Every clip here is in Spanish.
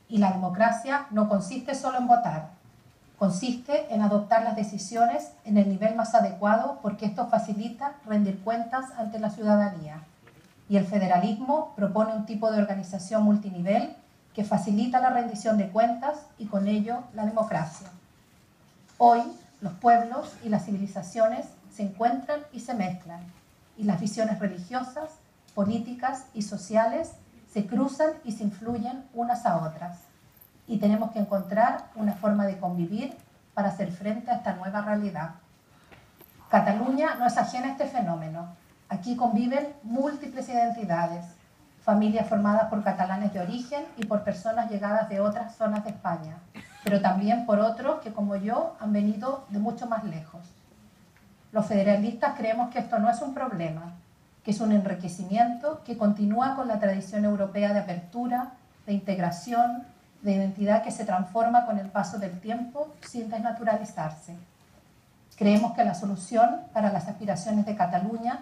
Y la democracia no consiste solo en votar, consiste en adoptar las decisiones en el nivel más adecuado porque esto facilita rendir cuentas ante la ciudadanía. Y el federalismo propone un tipo de organización multinivel que facilita la rendición de cuentas y con ello la democracia. Hoy los pueblos y las civilizaciones se encuentran y se mezclan, y las visiones religiosas, políticas y sociales se cruzan y se influyen unas a otras. Y tenemos que encontrar una forma de convivir para hacer frente a esta nueva realidad. Cataluña no es ajena a este fenómeno. Aquí conviven múltiples identidades, familias formadas por catalanes de origen y por personas llegadas de otras zonas de España, pero también por otros que, como yo, han venido de mucho más lejos. Los federalistas creemos que esto no es un problema, que es un enriquecimiento que continúa con la tradición europea de apertura, de integración, de identidad que se transforma con el paso del tiempo sin desnaturalizarse. Creemos que la solución para las aspiraciones de Cataluña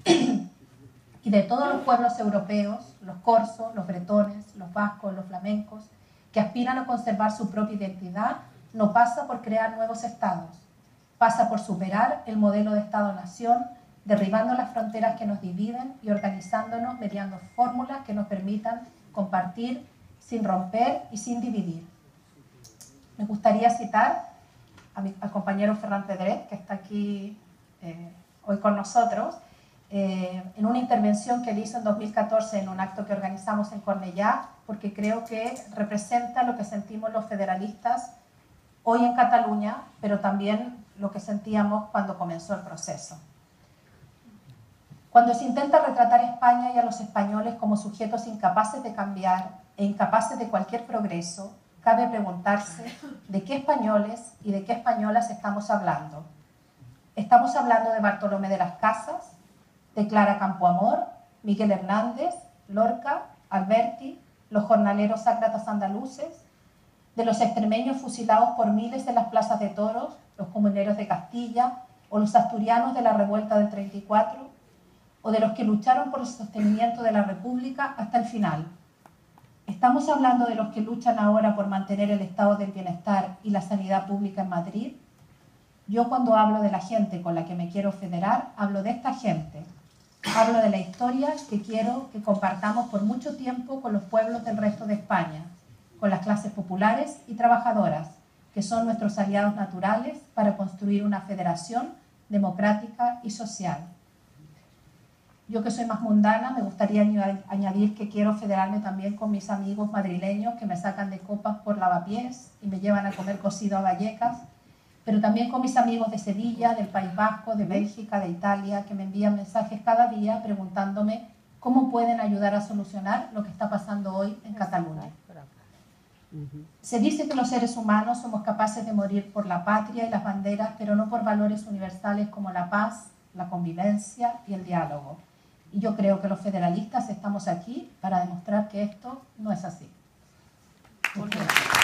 y de todos los pueblos europeos, los corsos, los bretones, los vascos, los flamencos, que aspiran a conservar su propia identidad, no pasa por crear nuevos estados, pasa por superar el modelo de Estado-nación, derribando las fronteras que nos dividen y organizándonos mediante fórmulas que nos permitan compartir sin romper y sin dividir. Me gustaría citar al compañero Ferran Pedret, que está aquí hoy con nosotros, en una intervención que él hizo en 2014 en un acto que organizamos en Cornellà, porque creo que representa lo que sentimos los federalistas hoy en Cataluña, pero también lo que sentíamos cuando comenzó el proceso. Cuando se intenta retratar a España y a los españoles como sujetos incapaces de cambiar e incapaces de cualquier progreso, cabe preguntarse de qué españoles y de qué españolas estamos hablando. ¿Estamos hablando de Bartolomé de las Casas, de Clara Campoamor, Miguel Hernández, Lorca, Alberti, los jornaleros sácratas andaluces, de los extremeños fusilados por miles en las plazas de toros, los comuneros de Castilla, o los asturianos de la revuelta del 34, o de los que lucharon por el sostenimiento de la República hasta el final? ¿Estamos hablando de los que luchan ahora por mantener el estado del bienestar y la sanidad pública en Madrid? Yo, cuando hablo de la gente con la que me quiero federar, hablo de esta gente. Hablo de la historia que quiero que compartamos por mucho tiempo con los pueblos del resto de España, con las clases populares y trabajadoras, que son nuestros aliados naturales para construir una federación democrática y social. Yo, que soy más mundana, me gustaría añadir que quiero federarme también con mis amigos madrileños que me sacan de copas por Lavapiés y me llevan a comer cocido a Vallecas, pero también con mis amigos de Sevilla, del País Vasco, de Bélgica, de Italia, que me envían mensajes cada día preguntándome cómo pueden ayudar a solucionar lo que está pasando hoy en Cataluña. Se dice que los seres humanos somos capaces de morir por la patria y las banderas, pero no por valores universales como la paz, la convivencia y el diálogo. Y yo creo que los federalistas estamos aquí para demostrar que esto no es así. Muchas gracias.